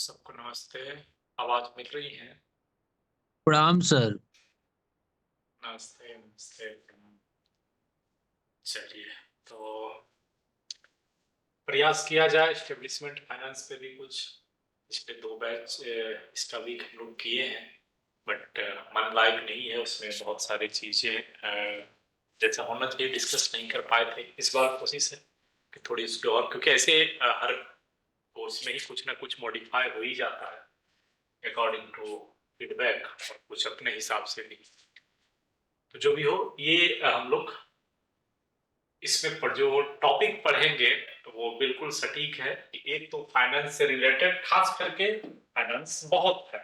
सबको नमस्ते। आवाज मिल रही है? प्रणाम सर। नमस्ते नमस्ते प्रणाम। चलिए, तो प्रयास किया जाए एस्टेब्लिशमेंट फाइनेंस पे भी कुछ। पिछले दो बैच इसका भी हम लोग किए हैं, बट मन लायक नहीं है। उसमें बहुत सारी चीजें जैसा होना चाहिए डिस्कस नहीं कर पाए थे। इस बार कोशिश है कि थोड़ी उसकी और, क्योंकि ऐसे हर कोर्स में ही कुछ ना कुछ मॉडिफाई हो ही जाता है अकॉर्डिंग टू फीडबैक, और कुछ अपने हिसाब से भी। तो जो भी हो, ये हम लोग इसमें पर जो टॉपिक पढ़ेंगे तो वो बिल्कुल सटीक है कि एक तो फाइनेंस से रिलेटेड, खास करके फाइनेंस बहुत है।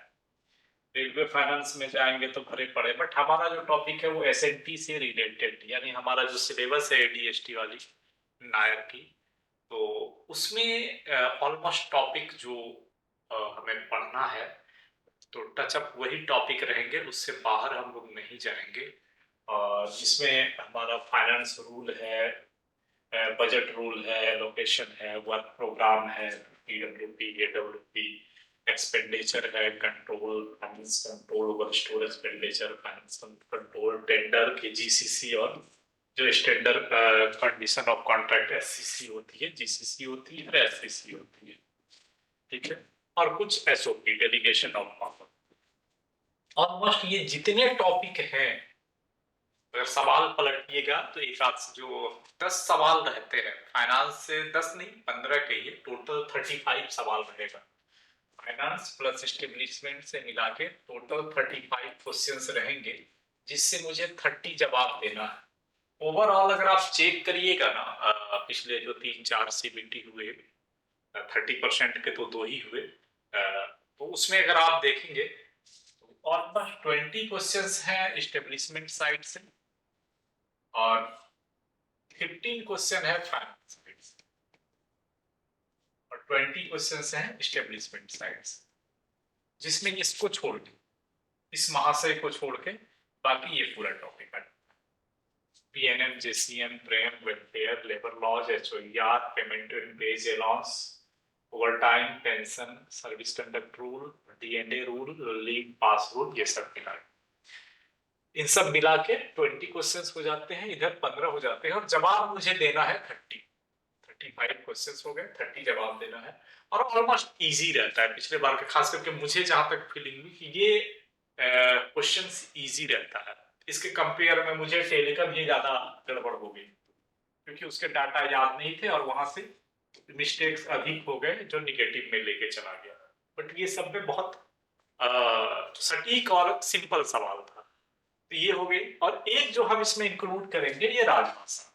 रेलवे फाइनेंस में जाएंगे तो भरे पड़े, बट हमारा जो टॉपिक है वो एसएनपी से रिलेटेड, यानी हमारा जो सिलेबस है एडीएसटी वाली नायर की, तो उसमें ऑलमोस्ट टॉपिक जो हमें पढ़ना है, तो टचअप वही टॉपिक रहेंगे, उससे बाहर हम लोग नहीं जाएंगे। और इसमें हमारा फाइनेंस रूल है, बजट रूल है, लोकेशन है, वर्क प्रोग्राम है, पीडब्ल्यूपी, एडब्ल्यूपी, एक्सपेंडिचर है, control, finance control over store expenditure, finance control, tender के जीसीसी, और जो standard condition of contract SCC होती है, जीसीसी होती है और एससीसी होती है। ठीक है। और कुछ SOP, delegation of power. Almost ये जितने टॉपिक हैं, अगर सवाल पलटिएगा तो एक आध से जो 10 सवाल रहते हैं फाइनेंस से, 10 नहीं 15 कहिए, टोटल 35 सवाल रहेगा। फाइनेंस प्लस एस्टेब्लिशमेंट से मिला के टोटल 35 क्वेश्चंस रहेंगे, जिससे मुझे 30 जवाब देना है। ओवरऑल अगर आप चेक करिएगा ना, पिछले जो 3-4 सीबीटी हुए, 30% के तो दो ही हुए, तो उसमें अगर आप देखेंगे तो ऑलमोस्ट 20 क्वेश्चंस हैं एस्टेब्लिशमेंट साइड से, और 15 क्वेश्चन है फाइनेंस साइड से, और 20 क्वेश्चन हैं एस्टेब्लिशमेंट साइड से, जिसमें इसको छोड़ के, इस महाशय को छोड़ के बाकी ये पूरा टॉपिक है। PNM, JCM, PREM, welfare, labour laws, HOER, payment in wage allowance, overtime, pension, service conduct rule, DNA rule, leave pass rule, ये सब मिला इन सब मिला के 20 क्वेश्चंस हो जाते हैं, इधर 15 हो जाते हैं, और जवाब मुझे देना है 35 क्वेश्चंस हो गए, 30 जवाब देना है। और ऑलमोस्ट इजी रहता है पिछले बार के, खास करके मुझे जहां तक फीलिंग हुई कि ये क्वेश्चंस इजी रहता है। इसके कंपेयर में मुझे टेली का भी ज्यादा गड़बड़ हो गई, क्योंकि उसके डाटा याद नहीं थे और वहां से मिस्टेक्स अधिक हो गए जो निगेटिव में लेके चला गया। बट ये सब में बहुत सटीक और सिंपल सवाल था। तो ये हो गई, और एक जो हम इसमें इंक्लूड करेंगे ये राजभाषा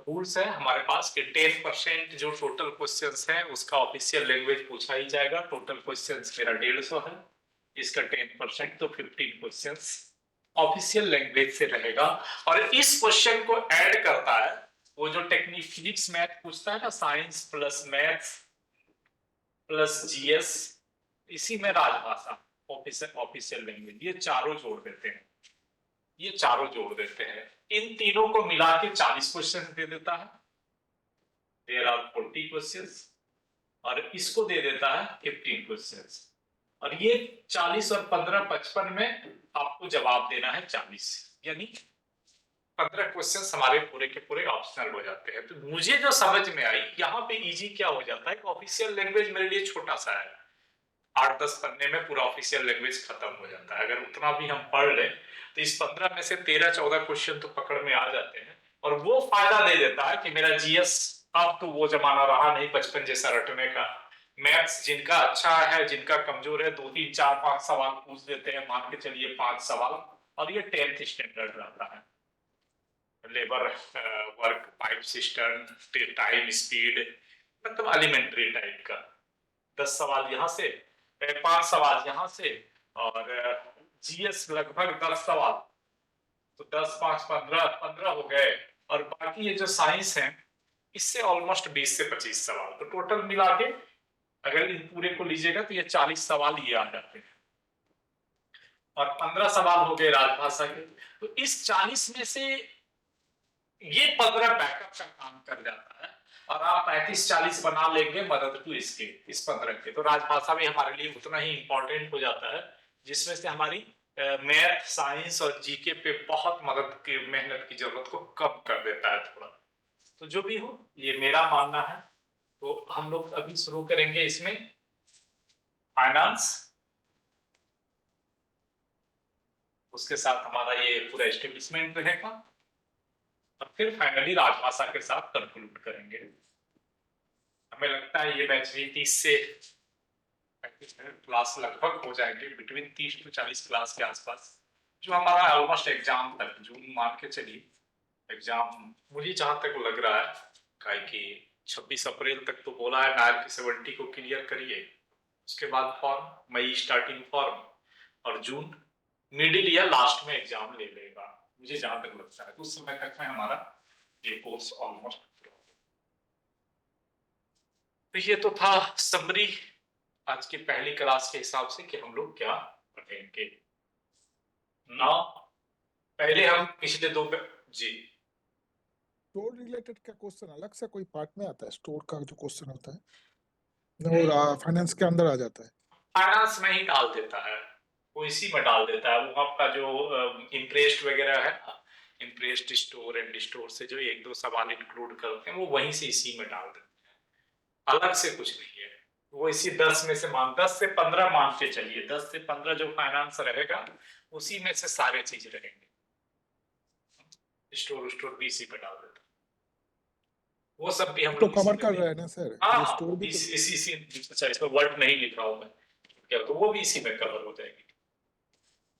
रूल्स है हमारे पास कि 10% जो टोटल क्वेश्चंस है उसका ऑफिशियल लैंग्वेज पूछा ही जाएगा। टोटल क्वेश्चंस मेरा 150 है, इसका 10% तो 15 क्वेश्चंस ऑफिशियल लैंग्वेज से रहेगा। और इस क्वेश्चन को ऐड करता है वो जो टेक्निक फिजिक्स मैथ पूछता है ना, science plus maths plus GS, इसी में राजभाषा ऑफिशियल ऑफिशियल लैंग्वेज, ये चारों जोड़ देते हैं। ये चारों जोड़ देते हैं, इन तीनों को मिला के 40 क्वेश्चन दे देता है। देयर आर 40 क्वेश्चंस, और इसको दे देता है 15 क्वेश्चंस। और ये 40 और 15 55 में आपको जवाब देना है 40, यानी 15 क्वेश्चंस हमारे पूरे के पूरे ऑप्शनल हो जाते हैं। तो मुझे जो समझ में आई यहाँ पे इजी क्या हो जाता है, ऑफिशियल लैंग्वेज मेरे लिए छोटा सा है, 8-10 पन्ने में पूरा ऑफिशियल लैंग्वेज खत्म हो जाता है। अगर उतना भी हम पढ़ लें तो इस 15 में से 13-14 क्वेश्चन तो पकड़ में आ जाते हैं, और वो फायदा दे देता है कि मेरा जीएस अब तो वो जमाना रहा नहीं बचपन जैसा रटने का। मैथ्स जिनका अच्छा है, जिनका कमजोर है, 2-3-4-5 सवाल पूछ देते हैं, मान के चलिए 5 सवाल, और ये 10th स्टैंडर्ड रहता है। Labour, work, pipe system, time, speed, मतलब एलिमेंट्री टाइप का। 10 सवाल यहाँ से, 5 सवाल यहाँ से, और जीएस लगभग 10 सवाल, तो 10, 5, 15, 15 हो गए। और बाकी ये जो साइंस है इससे ऑलमोस्ट 20 से 25 सवाल, तो टोटल मिला के अगर इन पूरे को लीजिएगा तो ये 40 सवाल ये आ जाते हैं, और 15 सवाल हो गए राजभाषा के। तो इस 40 में से ये 15 बैकअप का काम कर जाता है, और आप 35-40 बना लेंगे मदद टू इसके इस 15 के, तो राजभाषा भी हमारे लिए उतना ही इंपॉर्टेंट हो जाता है, जिसमें से हमारी मैथ, साइंस और जीके पे बहुत मदद की मेहनत की जरूरत को कम कर देता है थोड़ा। तो जो भी हो, ये मेरा मानना है। तो हम लोग अभी शुरू करेंगे इसमें फाइनेंस, उसके साथ हमारा ये पूरा एस्टेब्लिशमेंट रहेगा, और फिर फाइनली राजभाषा के साथ कंक्लूड करेंगे। हमें लगता है ये बैच भी 30 से 35 मिनट क्लास लगभग हो जाएंगे, बिटवीन 30 to 40 क्लास के आसपास, जो हमारा ऑलमोस्ट एग्जाम तक, जून मान के चलिए एग्जाम, मुझे जहां तक लग रहा है काहे कि 26 अप्रैल तक तो बोला है नायर की 70 को क्लियर करिए, उसके बाद फॉर्म, मई स्टार्टिंग फॉर्म, और जून मिडिल या लास्ट में एग्जाम ले लेगा, मुझे जहां तक लगता है। तो उस समय तक में हमारा ये कोर्स ऑलमोस्ट। तो ये तो था समरी आज की पहली क्लास के हिसाब से कि हम लोग क्या पढ़ेंगे। नाउ पहले हम पिछले दो जी, स्टोर रिलेटेड का क्वेश्चन अलग से कोई पार्ट में आता है, स्टोर का जो क्वेश्चन होता है वो फाइनेंस के अंदर आ जाता है, फाइनेंस में ही डाल देता है, वो इसी में डाल देता है। वो आपका जो इंटरेस्ट वगैरह है, इंटरेस्ट स्टोर एंड स्टोर से जो एक दो सवाल इंक्लूड करते हैं वो वहीं से इसी में डाल देते हैं, अलग से कुछ नहीं है। वो इसी 10 में से 10 से 15 मान के चलिए, 10 से 15 जो फाइनेंस रहेगा उसी में से सारे चीज रहेंगे, स्टोर स्टोर भी इसी पे डाल देता है। वो सब भी हम तो लोग कवर कर रहे हैं ना सर, हाँ ये स्टोर भी इसी से। अच्छा, इसमें वर्ड नहीं लिख रहा हूँ मैं क्या, तो वो भी इसी में कवर हो जाएगी।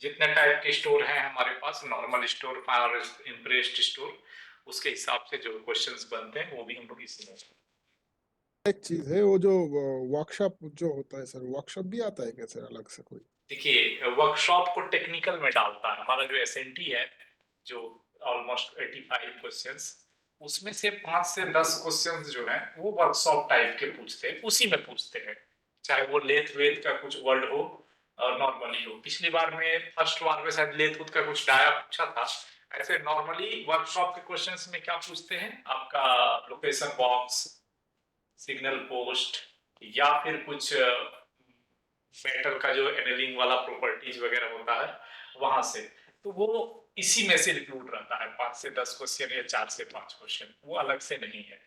जितने टाइप के स्टोर हैं हमारे पास, नॉर्मल स्टोर और इंप्रेस्ड स्टोर, उसके हिसाब से जो क्वेश्चंस बनते हैं वो भी हम लोग इसी में। एक चीज है, वो जो वर्कशॉप जो होता है सर, वर्कशॉप भी आता है क्या सर अलग से कोई? देखिए, वर्कशॉप को टेक्निकल में डालता है हमारा जो एसएनटी है, जो ऑलमोस्ट 85 क्वेश्चंस, उसमें से 5 से 10 क्वेश्चंस जो है वो वर्कशॉप टाइप के पूछते हैं, उसी में पूछते हैं, चाहे वो लेथ वेथ का कुछ वर्ड हो और नॉर्मली हो। पिछली बार में फर्स्ट बार में शायद लेथ वेथ का कुछ डाया पूछा था। ऐसे नॉर्मली वर्कशॉप के क्वेश्चंस में क्या पूछते हैं, आपका लोकेशन बॉक्स, सिग्नल पोस्ट, या फिर कुछ मेटल का जो एनेलिंग वाला प्रॉपर्टीज वगैरह होता है वहां से, तो वो इसी में से इंक्लूड रहता है। 5 से 10 क्वेश्चन या 4 से 5 क्वेश्चन, वो अलग से नहीं है,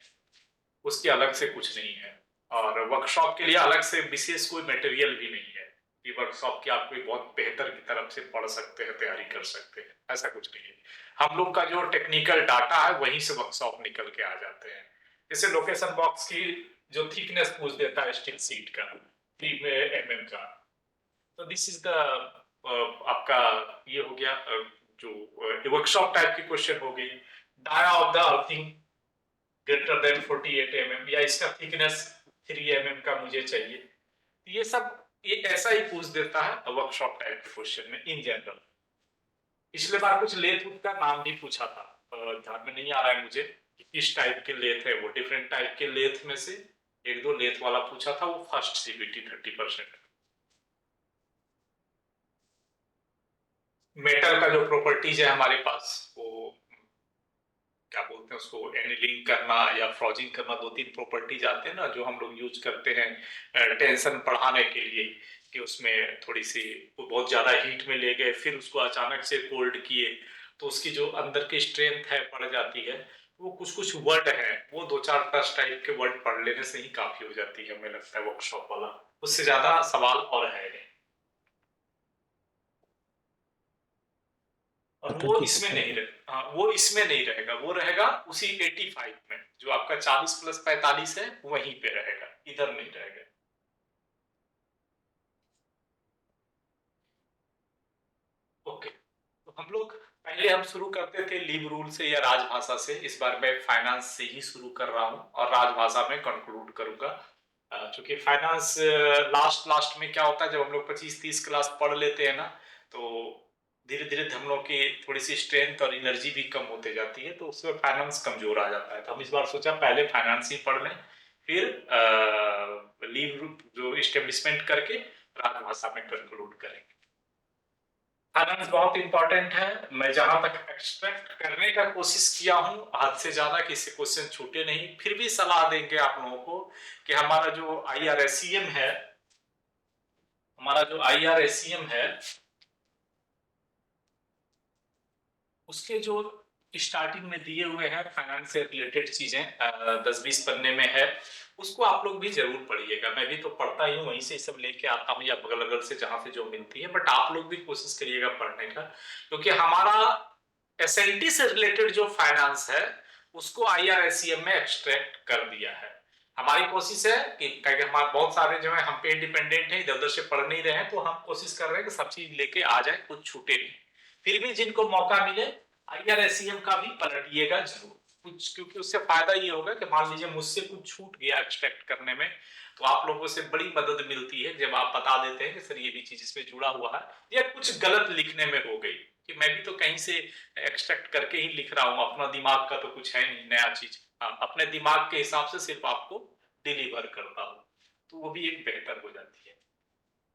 उसकी अलग से कुछ नहीं है। और वर्कशॉप के लिए अलग से विशेष कोई मटेरियल भी नहीं है कि वर्कशॉप की आप कोई बहुत बेहतर की तरफ से पढ़ सकते हैं, तैयारी कर सकते हैं, ऐसा कुछ नहीं है। हम लोग का जो टेक्निकल डाटा है वहीं से वर्कशॉप निकल के आ जाते हैं। जैसे लोकेशन बॉक्स की जो थिकनेस पूछ देता है स्टील सीट का 3 mm का, तो दिस इज द आपका ये हो गया जो वर्कशॉप टाइप की क्वेश्चन हो गई। Dia of the earthing greater than 48 mm, या इसका थिकनेस 3 mm का मुझे चाहिए, ये सब ये ऐसा ही पूछ देता है वर्कशॉप टाइप के क्वेश्चन में इन जनरल। पिछले बार कुछ लेथ का नाम भी पूछा था, ध्यान में नहीं आ रहा है मुझे कि किस टाइप के लेथ है वो, डिफरेंट टाइप के लेथ में से एक दो लेथ वाला पूछा था, वो फर्स्ट सीबीटी 30%। मेटल का जो प्रॉपर्टीज है हमारे पास, वो क्या बोलते हैं उसको, एनीलिंग करना या फ्रॉजिंग करना, 2-3 प्रॉपर्टीज आते हैं ना जो हम लोग यूज करते हैं टेंशन बढ़ाने के लिए, कि उसमें थोड़ी सी बहुत ज्यादा हीट में ले गए फिर उसको अचानक से कोल्ड किए तो उसकी जो अंदर की स्ट्रेंथ है बढ़ जाती है। वो कुछ कुछ वर्ड है, वो 2-4 10 टाइप के वर्ड पढ़ लेने से ही काफी हो जाती है, हमें लगता है वर्कशॉप वाला, उससे ज्यादा सवाल और है नहीं। और वो थैंक यू इसमें सर, नहीं रहेगा, हाँ वो इसमें नहीं रहेगा, वो रहेगा उसी 85 में, जो आपका 40 + 45 है वहीं पे रहेगा, इधर नहीं रहेगा। ओके, तो हम लोग पहले हम शुरू करते थे लिव रूल से या राजभाषा से, इस बार मैं फाइनेंस से ही शुरू कर रहा हूँ और राजभाषा में कंक्लूड करूंगा। क्योंकि फाइनेंस लास्ट लास्ट में क्या होता है, जब हम लोग 25-30 क्लास पढ़ लेते हैं ना, तो धीरे धीरे हम लोग की थोड़ी सी स्ट्रेंथ और एनर्जी भी कम होते जाती है, तो उसमें फाइनेंस कमजोर आ जाता है। तो हम इस बार सोचा पहले फाइनेंस ही पढ़ लें, फिर लीव जो इस्टेब्लिशमेंट करके राजभाषा में कंक्लूड करेंगे। फाइनेंस बहुत इंपॉर्टेंट है। मैं जहां तक एक्सट्रैक्ट करने का कोशिश किया हूं, हद से ज्यादा किसी क्वेश्चन छूटे नहीं। फिर भी सलाह देंगे आप लोगों को कि हमारा जो IRSCM है, उसके जो स्टार्टिंग में दिए हुए हैं फाइनेंस से रिलेटेड चीजें 10-20 पन्ने में है, उसको आप लोग भी जरूर पढ़िएगा। मैं भी तो पढ़ता ही हूँ, वहीं से सब लेके आता हूँ या बगल अगल से जहां से जो मिलती है, बट आप लोग भी कोशिश करिएगा पढ़ने का, क्योंकि हमारा SNT से रिलेटेड जो फाइनेंस है उसको IRSCM में एक्सट्रैक्ट कर दिया है। हमारी कोशिश है कि हमारे बहुत सारे जो है हम पे डिपेंडेंट है, इधर उधर से पढ़ नहीं रहे हैं, तो हम कोशिश कर रहे हैं कि सब चीज लेके आ जाए, कुछ छूटे नहीं। फिर भी जिनको मौका मिले IRSCM का भी पलटिएगा जरूर कुछ, क्योंकि उससे फायदा ये होगा कि मान लीजिए मुझसे कुछ छूट गया एक्सट्रैक्ट करने में, तो आप लोगों से बड़ी मदद मिलती है जब आप बता देते हैं कि सर ये भी चीज इसमें जुड़ा हुआ है, या कुछ गलत लिखने में हो गई, कि मैं भी तो कहीं से एक्सट्रैक्ट करके ही लिख रहा हूँ, अपना दिमाग का तो कुछ है नहीं नया चीज। हाँ, अपने दिमाग के हिसाब से सिर्फ आपको डिलीवर करता हूँ, तो वो भी एक बेहतर हो जाती है।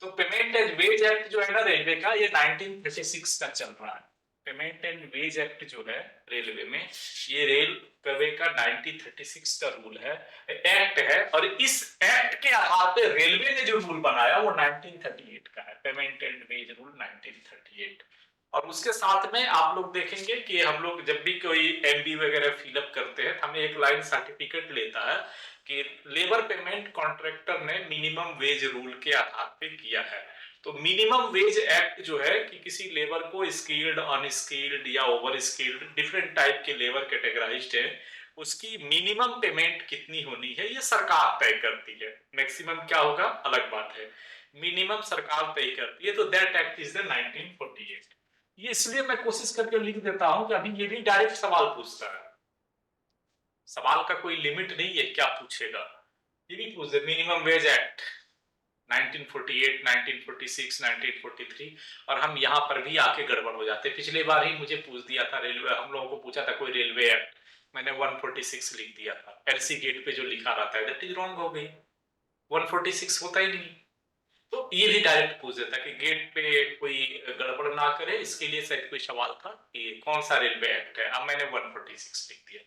तो पेमेंट एंड वेज एक्ट जो है ना रेलवे का, ये 1936 का चल रहा है। पेमेंट एंड वेज एक्ट जो है रेलवे में, ये रेलवे का 1936 का रूल है, एक्ट है। और इस एक्ट के आधार पे रेलवे ने जो रूल बनाया वो 1938 का है, पेमेंट एंड वेज रूल 1938। और उसके साथ में आप लोग देखेंगे कि हम लोग जब भी कोई MB वगैरह फिलअप करते हैं, हमें एक लाइन सर्टिफिकेट लेता है कि लेबर पेमेंट कॉन्ट्रैक्टर ने मिनिमम वेज रूल के आधार पे किया है। तो मिनिमम वेज एक्ट जो है कि किसी लेबर को स्किल्ड, अनस्किल्ड या ओवर स्किल्ड, डिफरेंट टाइप के लेबर कैटेगराइज्ड है, उसकी मिनिमम पेमेंट कितनी होनी है ये सरकार तय करती है। मैक्सिमम क्या होगा अलग बात है, मिनिमम सरकार तय करती है। तो दैट एक्ट इज द 1948। ये इसलिए मैं कोशिश करके लिख देता हूं कि अभी ये भी डायरेक्ट सवाल पूछता है, सवाल का कोई लिमिट नहीं है क्या पूछेगा, ये भी पूछ दे। मिनिमम वेज एक्ट 1948, 1946, 1943, और हम यहाँ पर भी आके गड़बड़ हो जाते। पिछले बार ही मुझे पूछ दिया था रेलवे, हम लोगों को पूछा था कोई रेलवे एक्ट, मैंने 146 लिख दिया था। LC गेट पे जो लिखा रहता है दैट इज रॉन्ग हो गई, 146 होता ही नहीं। तो ये भी डायरेक्ट पूछ देता कि गेट पे कोई गड़बड़ ना करे, इसके लिए शायद कोई सवाल था कि कौन सा रेलवे एक्ट है, अब मैंने 146 लिख दिया।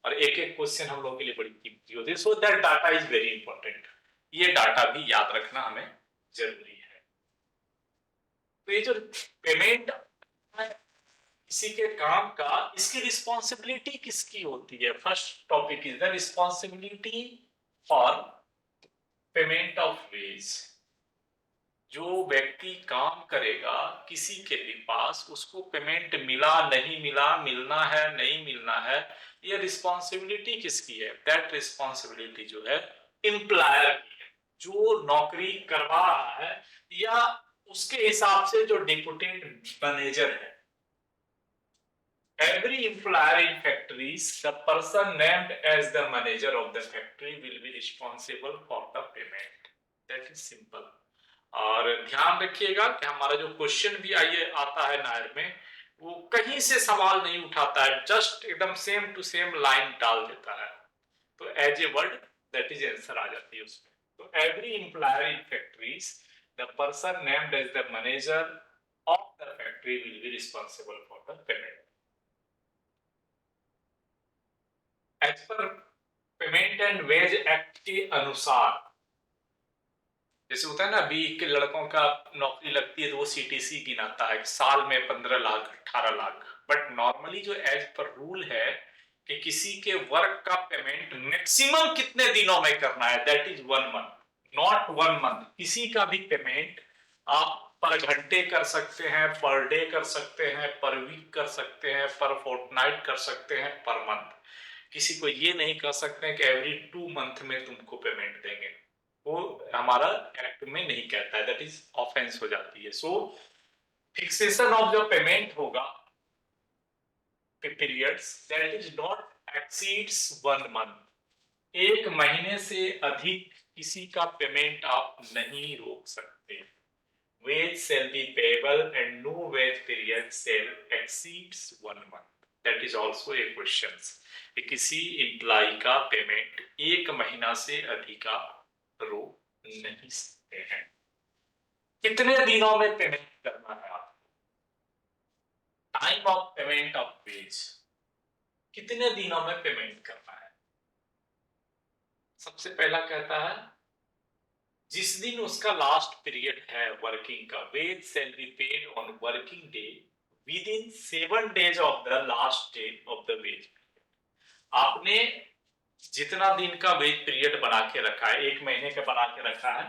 और एक एक क्वेश्चन हम लोगों के लिए बड़ी कीमती होती है। So that data is very important, ये डाटा भी याद रखना हमें जरूरी है। तो ये जो पेमेंट किसी के काम का, इसकी रिस्पॉन्सिबिलिटी किसकी होती है? First topic is the responsibility for payment of ways. जो व्यक्ति काम करेगा किसी के भी पास, उसको पेमेंट मिला नहीं मिला, मिलना है नहीं मिलना है, ये रिस्पॉन्सिबिलिटी किसकी है? दैट रिस्पॉन्सिबिलिटी जो है एम्प्लॉयर की है, जो नौकरी करवा रहा है, या उसके हिसाब से जो डिप्यूटेड मैनेजर है। Every employer in factories, the person named as the manager of the factory will be responsible for the payment. That is simple. और ध्यान रखिएगा कि हमारा जो क्वेश्चन भी आइए आता है नायर में, वो कहीं से सवाल नहीं उठाता है, जस्ट एकदम सेम टू सेम लाइन डाल देता है, तो as a word that is answer आ जाती है उसमें। तो every employer in factories, the person named as the manager of the factory will be responsible for the payment as per payment and wage act के अनुसार। जैसे होता है ना, अभी के लड़कों का नौकरी लगती है तो वो CTC गिनाता है, साल में 15 लाख 18 लाख। बट नॉर्मली जो एज पर रूल है कि किसी के वर्क का पेमेंट मैक्सिमम कितने दिनों में करना है, that is 1 month, not 1 month. किसी का भी पेमेंट आप पर घंटे कर सकते हैं, पर डे कर सकते हैं, पर वीक कर सकते हैं, पर फोर्टनाइट कर सकते हैं, पर मंथ। किसी को ये नहीं कह सकते हैं कि एवरी 2 मंथ में तुमको पेमेंट देंगे, वो हमारा एक्ट में नहीं कहता है, दैट इज ऑफेंस हो जाती है। सो फिक्सेशन ऑफ जो पेमेंट होगा periods, that is not exceeds 1 month. 1 महीने से अधिक किसी का पेमेंट आप नहीं रोक सकते। Wage shall be payable and no wage period shall exceeds 1 month. That is also a question कि किसी एम्प्लॉय का पेमेंट 1 महीना से अधिक रोक नहीं सकते हैं। कितने दिनों में पेमेंट करना है आपको? Time of payment of ways, कितने दिनों में पेमेंट करना है। सबसे पहला कहता है जिस दिन उसका लास्ट पीरियड है वर्किंग का, wage salary paid on working day within 7 days of the last day of the wage. आपने जितना दिन का वेज पीरियड बना के रखा है, 1 महीने का बना के रखा है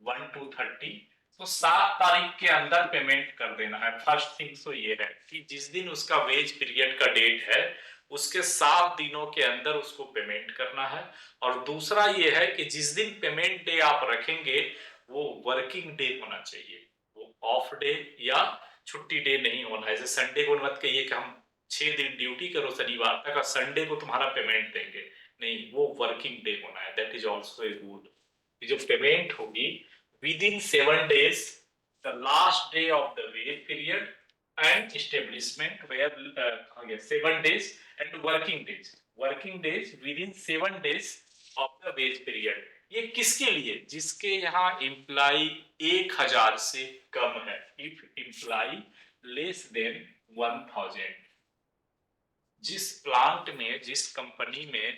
1 to 30, तो 7 तारीख के अंदर पेमेंट कर देना है। फर्स्ट थिंग तो ये है कि जिस दिन उसका वेज पीरियड का डेट है उसके 7 दिनों के अंदर उसको पेमेंट करना है। और दूसरा ये है कि जिस दिन पेमेंट डे आप रखेंगे वो वर्किंग डे होना चाहिए, वो ऑफ डे या छुट्टी डे नहीं होना है। जैसे संडे को मत कहिए कि हम 6 दिन ड्यूटी करो शनिवार तक और संडे को तुम्हारा पेमेंट देंगे, नहीं, वो वर्किंग डे होना है। That is also a rule. जो पेमेंट होगी with in 7 days the last day of the veg period and establishment where 7 days and working days within 7 days of the wage period। ये किसके लिए? जिसके यहाँ employee 1000 से कम है। इफ एम्प्लाई लेस देन 1000, जिस प्लांट में, जिस कंपनी में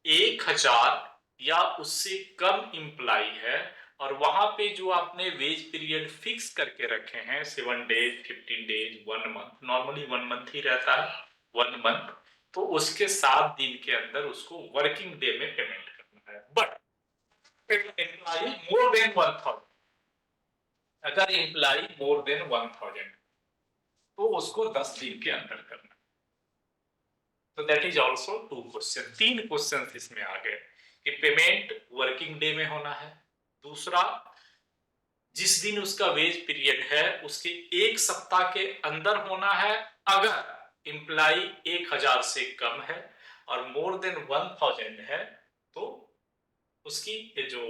1000 या उससे कम एम्प्लाई है और वहां पे जो आपने वेज पीरियड फिक्स करके रखे हैं 7 days, 15 days, 1 month, normally 1 month ही रहता है, 1 month, तो उसके 7 दिन के अंदर उसको वर्किंग डे में पेमेंट करना है। बट एम्प्लाई मोर देन 1000, अगर एम्प्लाई मोर देन 1000 तो उसको 10 दिन के अंदर करना। तो that is also 2 question, 3 question इसमें आ गए कि पेमेंट वर्किंग डे में होना है, दूसरा जिस दिन उसका वेज पीरियड है उसके 1 सप्ताह के अंदर होना है अगर एम्प्लाई 1000 से कम है, और मोर देन 1000 है तो उसकी जो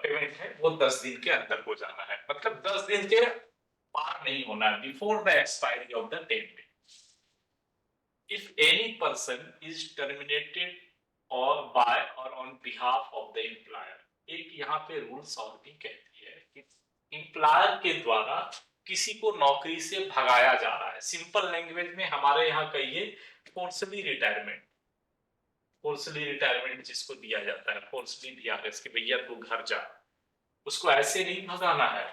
पेमेंट है वो 10 दिन के अंदर हो जाना है। मतलब 10 दिन के पार नहीं होना है, before the expiry of the 10 day। If any person is terminated or by or on behalf of the employer, एक यहाँ पे रूल्स और भी कहती है कि एम्प्लॉयर के द्वारा किसी को नौकरी से भगाया जा रहा है। सिंपल लैंग्वेज में हमारे यहाँ कहिए फोर्सली रिटायरमेंट। फोर्सली रिटायरमेंट जिसको दिया जाता है, फोर्सली वीआरएस के भैया तू घर जा, उसको ऐसे नहीं भगाना है,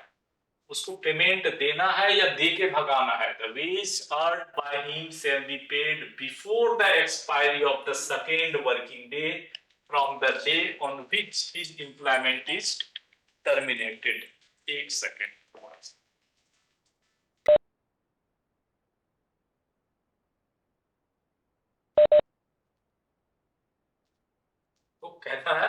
उसको पेमेंट देना है या दे के भगाना है। The ways earned by him shall be paid before the expiry of the second working day from the day on which his employment is terminated. एक सेकेंड, तो कहता है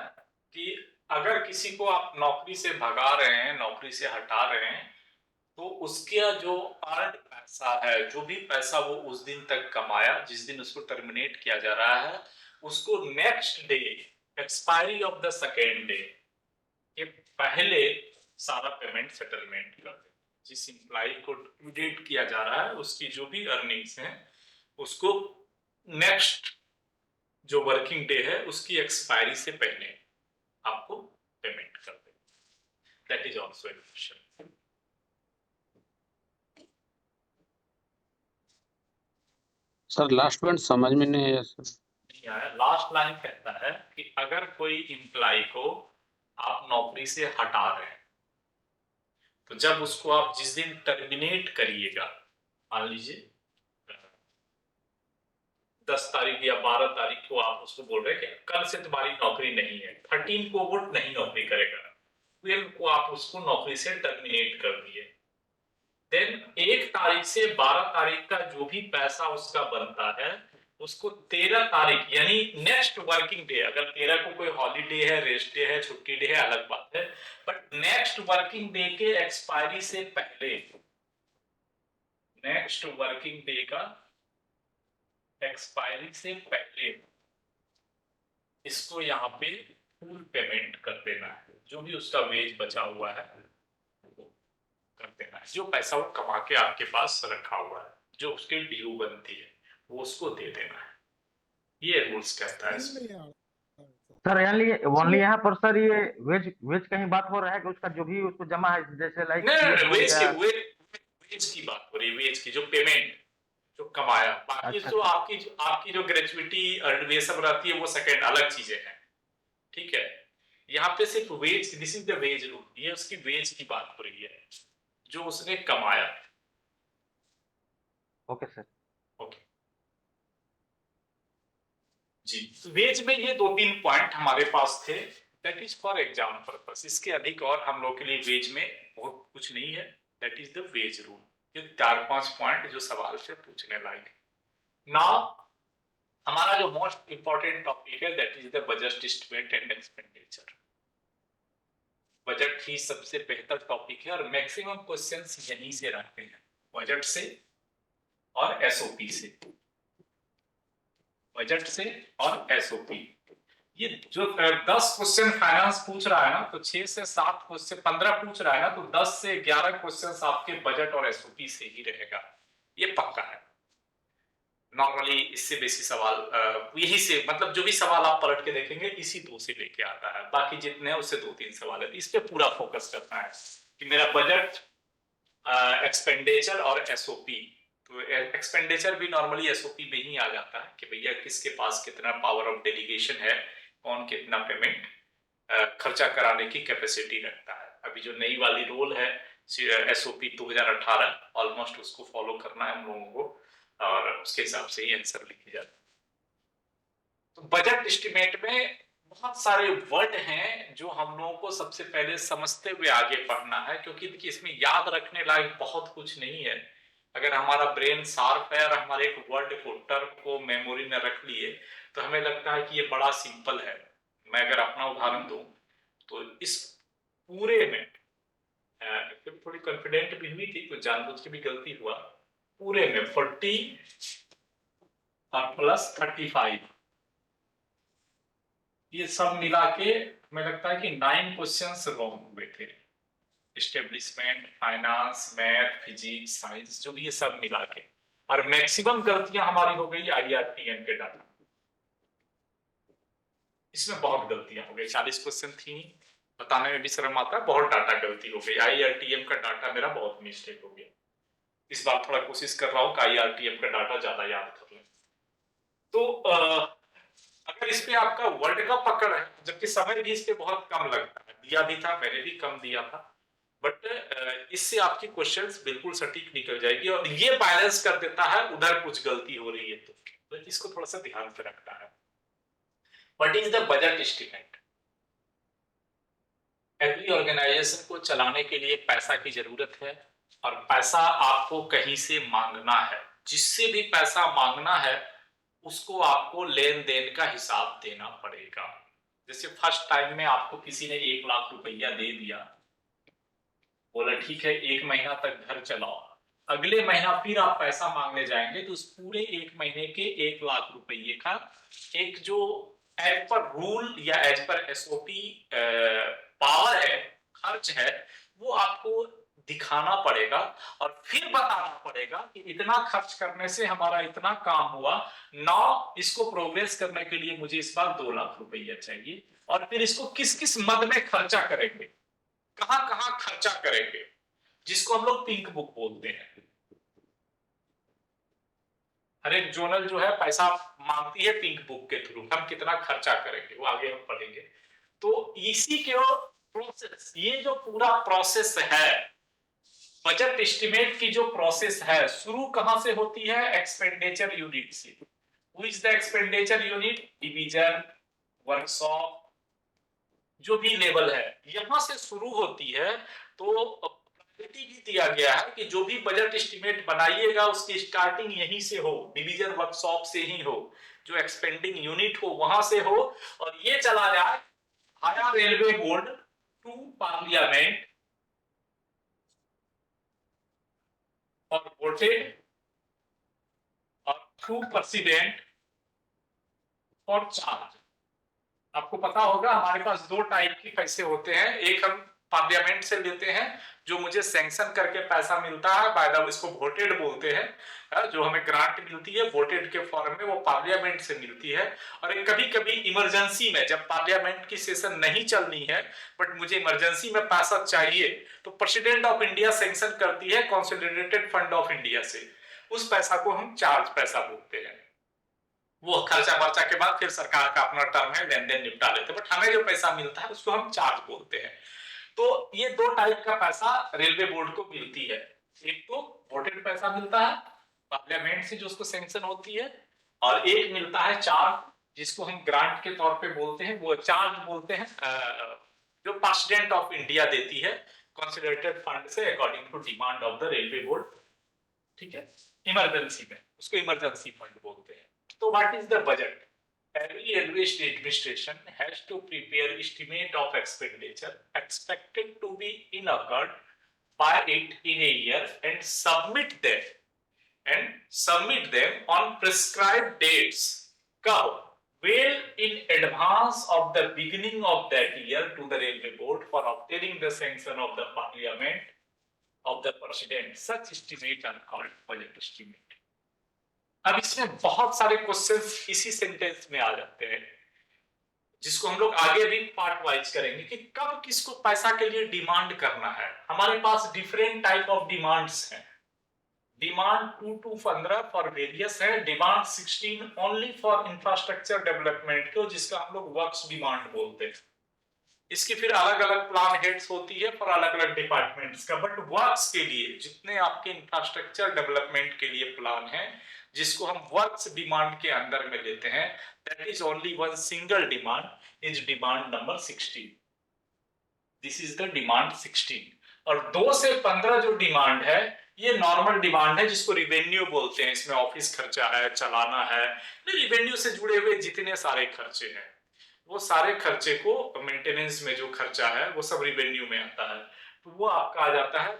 कि अगर किसी को आप नौकरी से भगा रहे हैं, नौकरी से हटा रहे हैं, तो उसका जो अर्न पैसा है, जो भी पैसा वो उस दिन तक कमाया जिस दिन उसको टर्मिनेट किया जा रहा है, उसको next day expiry of the second day के पहले सारा पेमेंट सेटलमेंट कर दे। जिस एम्प्लॉय को टर्मिनेट किया जा रहा है उसकी जो भी अर्निंग्स हैं उसको नेक्स्ट जो वर्किंग डे है उसकी एक्सपायरी से पहले आपको पेमेंट कर दे। That is also a question. Sir last point समझ में नहीं आया सर। नहीं आया। लास्ट लाइन कहता है कि अगर कोई एम्प्लॉय को आप नौकरी से हटा रहे हैं तो जब उसको आप जिस दिन टर्मिनेट करिएगा, मान लीजिए 10 तारीख या 12 तारीख को आप उसको बोल रहे हैं कि कल से तुम्हारी नौकरी नहीं है, 13 को वो नहीं नौकरी करेगा, 12 को आप उसको नौकरी से टर्मिनेट कर दिए, देन 1 तारीख से 12 तारीख का जो भी पैसा उसका बनता है उसको 13 तारीख यानी नेक्स्ट वर्किंग डे, अगर 13 को कोई हॉलीडे है, रेस्ट डे है, छुट्टी डे है, अलग बात है, बट नेक्स्ट वर्किंग डे के एक्सपायरी से पहले, नेक्स्ट वर्किंग डे का एक्सपायरी से पहले इसको यहाँ पे फुल पेमेंट कर देना है। जो भी उसका वेज बचा हुआ है वो कर देना है। जो पैसा वो कमा के आपके पास रखा हुआ है, जो उसकी ड्यू बनती है वो उसको दे देना है। ये रूल्स कहता है इसमें। नहीं आ रहा सर यानी ओनली यहाँ पर सर ये वेज कहीं बात हो रहा है कि उसका जो भी उसको जमा है, जैसे लाइक नहीं, वेज की बात हो रही है, वेज की जो जो कमाया, बाकी अच्छा जो अच्छा आपकी जो ग्रेजुइटी और ये सब रहती है वो सेकंड अलग चीजें हैं, ठीक है। यहाँ पे सिर्फ wage, this is the wage rule, ये उसकी वेज की बात हो रही है जो उसने कमाया। Okay sir. ओके जी, तो वेज में ये 2-3 पॉइंट हमारे पास थे, that is for exam purpose. इसके अधिक और हम लोग के लिए वेज में बहुत कुछ नहीं है, that is the wage rule. ये 4-5 पॉइंट जो सवाल से पूछने लायक। नाउ हमारा जो मोस्ट इंपॉर्टेंट टॉपिक है that is the budget estimate and expenditure. Budget ही सबसे बेहतर टॉपिक है और मैक्सिमम क्वेश्चंस यहीं से रहते हैं, बजट से और एसओपी से, बजट से और एसओपी। ये जो 10 क्वेश्चन फाइनेंस पूछ रहा है ना, तो 6 से 7 क्वेश्चन, 15 पूछ रहा है ना, तो 10 से 11 क्वेश्चन आपके बजट और एसओपी से ही रहेगा, ये पक्का है। नॉर्मली इससे बेसी सवाल यही से, मतलब जो भी सवाल आप पलट के देखेंगे इसी 2 से लेके आता है, बाकी जितने हैं उससे 2-3 सवाल है। इस पे पूरा फोकस करना है कि मेरा बजट, एक्सपेंडिचर और एसओपी। तो एक्सपेंडिचर भी नॉर्मली एसओपी में ही आ जाता है कि भैया किसके पास कितना पावर ऑफ डेलीगेशन है, कौन कितना पेमेंट खर्चा कराने की कैपेसिटी रखता है। अभी जो नई वाली रोल है एसओपी 2018, ऑलमोस्ट उसको फॉलो करना है हम लोगों को और उसके हिसाब से ही आंसर लिखे जाते हैं। तो बजट एस्टिमेट में बहुत सारे वर्ड हैं जो हम लोगों को सबसे पहले समझते हुए आगे पढ़ना है, क्योंकि देखिए इसमें याद रखने लायक बहुत कुछ नहीं है। अगर हमारा ब्रेन शार्प है और हमारे एक वर्ड को, टर्म को मेमोरी में रख लिए तो हमें लगता है कि ये बड़ा सिंपल है। मैं अगर अपना उदाहरण दूं तो इस पूरे में थोड़ी कॉन्फिडेंट भी हुई थी, कुछ जानबूझ के भी गलती हुआ, पूरे में 40 और प्लस 35 ये सब मिला के हमें लगता है कि 9 क्वेश्चंस रॉन्ग हुए थे। Establishment, finance, math, physics, science, जो भी ये सब मिला के, और मैक्सिमम गलतियां हमारी हो गई आईआरटीएम के डाटा, इसमें बहुत गलतियां हो गई। 40 क्वेश्चन थी, बताने में भी शर्म आता है, बहुत डाटा गलती हो गई। आईआरटीएम का डाटा मेरा बहुत मिस्टेक हो गया। इस बार थोड़ा कोशिश कर रहा हूँ कि आईआरटीएम का डाटा ज्यादा याद कर लें। तो अगर इस पे आपका वर्ल्ड का पकड़ है, जबकि समय भी इस पे बहुत कम लगता है, दिया भी था, मैंने भी कम दिया था, बट इससे आपकी क्वेश्चंस बिल्कुल सटीक निकल जाएगी और ये बैलेंस कर देता है उधर कुछ गलती हो रही है तो इसको थोड़ा सा ध्यान से रखना है। What is the budget estimate? Every organisation को चलाने के लिए पैसा की जरूरत है और पैसा आपको कहीं से मांगना है। जिससे भी पैसा मांगना है उसको आपको लेन देन का हिसाब देना पड़ेगा। जैसे फर्स्ट टाइम में आपको किसी ने 1 लाख रुपया दे दिया, बोला ठीक है 1 महीना तक घर चलाओ, अगले महीना फिर आप पैसा मांगने जाएंगे तो उस पूरे 1 महीने के 1 लाख रुपये का एक जो एज पर रूल या एज पर एसओपी पावर है, खर्च है, वो आपको दिखाना पड़ेगा और फिर बताना पड़ेगा कि इतना खर्च करने से हमारा इतना काम हुआ, ना इसको प्रोग्रेस करने के लिए मुझे इस बार 2 लाख रुपया चाहिए, और फिर इसको किस किस मद में खर्चा करेंगे, कहां कहां खर्चा करेंगे, जिसको हम लोग पिंक बुक बोलते हैं। हर एक जोनल जो है पैसा मांगती है पिंक बुक के थ्रू, हम कितना खर्चा करेंगे वो आगे हम पढ़ेंगे। तो इसी के प्रोसेस, ये जो पूरा प्रोसेस है बजट एस्टिमेट की, जो प्रोसेस है शुरू कहां से होती है? एक्सपेंडिचर यूनिट से। Who is the expenditure unit? Division, workshop, जो भी लेवल है यहां से शुरू होती है। तो प्रायोरिटी भी दिया गया है कि जो भी बजट एस्टिमेट बनाइएगा उसकी स्टार्टिंग यहीं से हो, डिवीजन वर्कशॉप से ही हो, जो एक्सपेंडिंग यूनिट हो वहां से हो, और ये चला जाए higher railway board to parliament और वोटेड और थ्रू प्रेसिडेंट और चार्ज। आपको पता होगा हमारे पास 2 टाइप के पैसे होते हैं, एक हम पार्लियामेंट से लेते हैं जो मुझे सैंक्शन करके पैसा मिलता है, बाय द वे इसको वोटेड बोलते हैं, जो हमें ग्रांट मिलती है वोटेड के फॉर्म में, वो पार्लियामेंट से मिलती है। और कभी कभी इमरजेंसी में जब पार्लियामेंट की सेशन नहीं चलनी है बट मुझे इमरजेंसी में पैसा चाहिए तो प्रेसिडेंट ऑफ इंडिया सैंक्शन करती है कंसोलिडेटेड फंड ऑफ इंडिया से। उस पैसा को हम चार्ज पैसा बोलते हैं। वो खर्चा वर्चा के बाद फिर सरकार का अपना टर्म है, लेन देन निपटा लेते हैं, बट हमें जो पैसा मिलता है उसको हम चार्ज बोलते हैं। तो ये दो टाइप का पैसा रेलवे बोर्ड को मिलती है। एक तो वोटेड पैसा मिलता है पार्लियामेंट से जो उसको सैंक्शन होती है, और एक मिलता है चार्ज जिसको हम ग्रांट के तौर पे बोलते हैं, वो चार्ज बोलते हैं, जो प्रेसिडेंट ऑफ इंडिया देती है कंसोलिडेटेड फंड से according to demand of the railway board. ठीक है, इमरजेंसी में उसको इमरजेंसी फंड बोलते हैं। तो what is the budget? Every railway administration has to prepare estimate of expenditure expected to be incurred by it in a year and submit them on prescribed dates. Well in advance of the beginning of that year to the railway board for obtaining the sanction of the parliament of the president. Such estimate are called budget estimate. अब इसमें बहुत सारे questions इसी sentence में आ जाते हैं, जिसको हम लोग आगे भी पार्ट वाइज करेंगे कि कब किसको पैसा के लिए डिमांड करना है। हमारे पास डिफरेंट टाइप ऑफ डिमांड्स हैं। डिमांड 2 to 15 फॉर वेरियस है, demand 16 only for infrastructure development को, जिसका हम लोग वर्क्स डिमांड बोलते हैं। इसकी फिर अलग अलग प्लान हेड्स होती है फॉर अलग अलग डिपार्टमेंट्स का, बट वर्क्स के लिए जितने आपके इंफ्रास्ट्रक्चर डेवलपमेंट के लिए प्लान है, जिसको हम वर्क्स डिमांड के अंदर में लेते हैं, that is only one single demand, is demand number 16। This is the demand 16। और 2 से 15 जो डिमांड है ये नॉर्मल डिमांड है, जिसको रिवेन्यू बोलते हैं। इसमें ऑफिस खर्चा है, चलाना है, रिवेन्यू से जुड़े हुए जितने सारे खर्चे हैं, वो सारे खर्चे को मेंटेनेंस में जो खर्चा है वो सब रिवेन्यू में आता है। तो वो आपका आ जाता है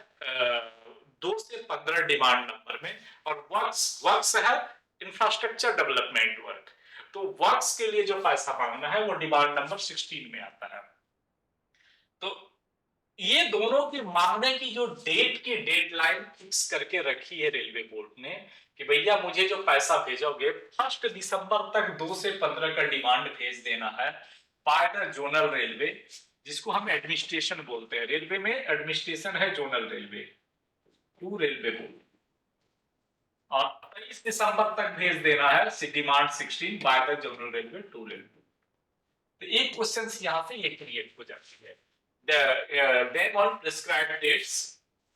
2 से 15 डिमांड नंबर में। और वर्क्स है इंफ्रास्ट्रक्चर डेवलपमेंट वर्क, तो वर्क्स के लिए जो पैसा मांगना है वो डिमांड नंबर 16 में आता है। तो ये दोनों के मांगने की जो डेट की डेडलाइन फिक्स करके रखी है रेलवे बोर्ड ने कि भैया मुझे जो पैसा भेजोगे 1 दिसंबर तक 2 से 15 का डिमांड भेज देना है बाय द जोनल रेलवे, जिसको हम एडमिनिस्ट्रेशन बोलते हैं। रेलवे में एडमिनिस्ट्रेशन है zonal railway to railway board, और 23 दिसंबर तक भेज देना है demand 16 by the zonal railway to railway. तो एक क्वेश्चन यहां से ये क्रिएट हो जाती है, then on prescribed dates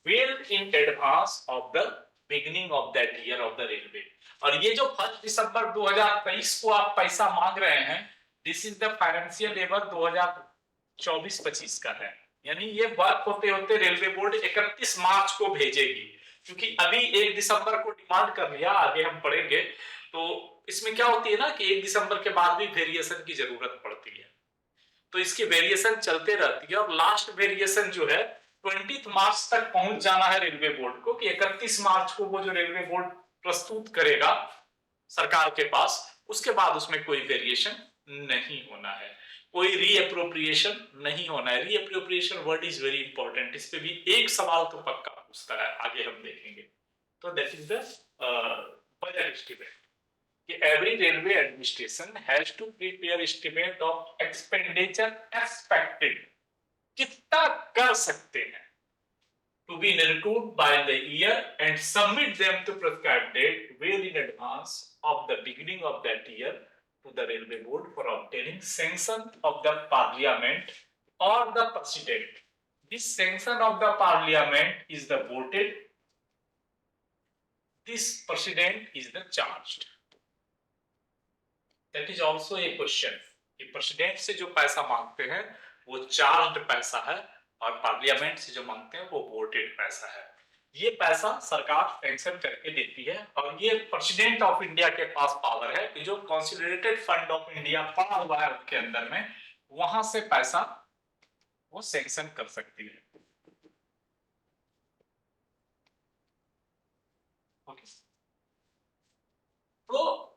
well in advance of the beginning of that year of the railway। और ये जो 1 दिसंबर 2023 को आप पैसा मांग रहे हैं, this is the financial year 2024-25 का है। यानी ये वर्क होते होते रेलवे बोर्ड 31 मार्च को भेजेगी, क्योंकि अभी 1 दिसंबर को डिमांड कर लिया, आगे हम पढ़ेंगे। तो इसमें क्या होती है ना कि 1 दिसंबर के बाद भी वेरिएशन की जरूरत पड़ती है, तो इसकी वेरिएशन चलते रहती है। और लास्ट वेरिएशन जो है 20 मार्च तक पहुंच जाना है रेलवे बोर्ड को, कि 31 मार्च को वो जो रेलवे बोर्ड प्रस्तुत करेगा सरकार के पास, उसके बाद उसमें कोई वेरिएशन नहीं होना है, कोई रीअप्रोप्रिएशन नहीं होना है। Reappropriation word is very important, इस पे भी एक सवाल तो पक्का पूछता है, आगे हम देखेंगे। तो that is the budget estimate कि every railway administration has to prepare estimate of expenditure expected, कितना कर सकते हैं, to be incurred by the year and submit them to prescribed date well in advance of the beginning of that year to the railway board for obtaining sanction of the parliament or the president. This sanction of the parliament is the voted, this president is the charged। That is also a question कि president से जो पैसा मांगते हैं वो charged पैसा है, और पार्लियामेंट से जो मांगते हैं वो वोटेड पैसा है। ये पैसा सरकार सैंक्शन करके देती है, और ये प्रेसिडेंट ऑफ इंडिया के पास पावर है कि जो कंसोलिडेटेड फंड ऑफ इंडिया पड़ा हुआ है उसके अंदर में, वहां से पैसा वो सैंक्शन कर सकती है। ओके, तो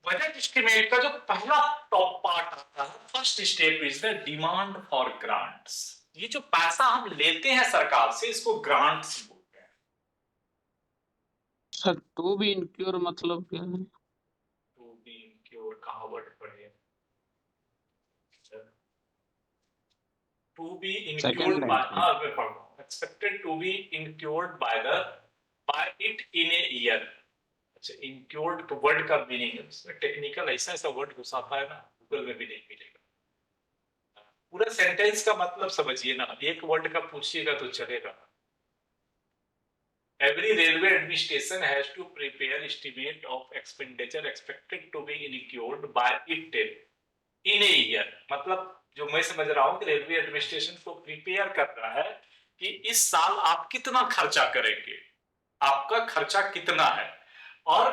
बजट एस्टिमेट का जो पहला टॉप पार्ट आता है, first step is the demand for grants. ये जो पैसा हम लेते हैं सरकार से, इसको ग्रांट्स बोलते हैं। सर टू बी इनक्योर मतलब क्या है? टू बी इनक्योर कहां वर्ड पढ़े? To be incurred by, expected to be incurred by it in a year. अच्छा, इंक्योर्ड वर्ड का मीनिंग है, उसमें टेक्निकल ऐसा ऐसा वर्ड घुसाता है ना, गूगल में भी नहीं मिलेगा। पूरा सेंटेंस का मतलब समझिए ना, एक वर्ड का पूछिएगा तो चलेगा। Every railway administration has to prepare estimate of expenditure expected to be incurred by it in a year। मतलब जो मैं समझ रहा हूँ कि रेलवे एडमिनिस्ट्रेशन को प्रिपेयर कर रहा है कि इस साल आप कितना खर्चा करेंगे, आपका खर्चा कितना है, और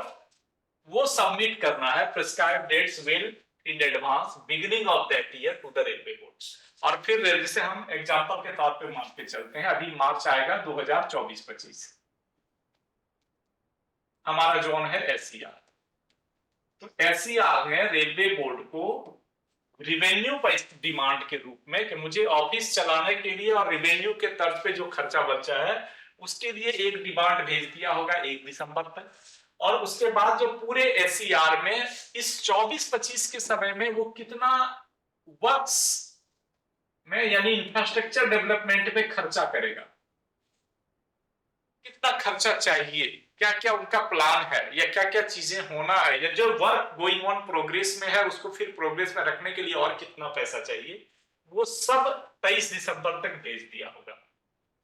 वो सबमिट करना है prescribed dates well in advance beginning of that year to the railway board. और फिर जैसे हम एग्जांपल के तौर पे मान के चलते हैं, अभी मार्च आएगा 2024-25, हमारा जोन है एससीआर। तो एससीआर में रेलवे बोर्ड को रिवेन्यू डिमांड के रूप में कि मुझे ऑफिस चलाने के लिए और रिवेन्यू के तर्ज पे जो खर्चा बचा है उसके लिए एक डिमांड भेज दिया होगा 1 दिसंबर तक, और उसके बाद जो पूरे एससीआर में इस 24-25 के समय में वो कितना वर्क्स में यानी इंफ्रास्ट्रक्चर डेवलपमेंट पे खर्चा करेगा, कितना खर्चा चाहिए, क्या क्या उनका प्लान है, या क्या क्या चीजें होना है, या जो वर्क गोइंग ऑन प्रोग्रेस में है उसको फिर प्रोग्रेस में रखने के लिए और कितना पैसा चाहिए, वो सब 23 दिसंबर तक भेज दिया होगा।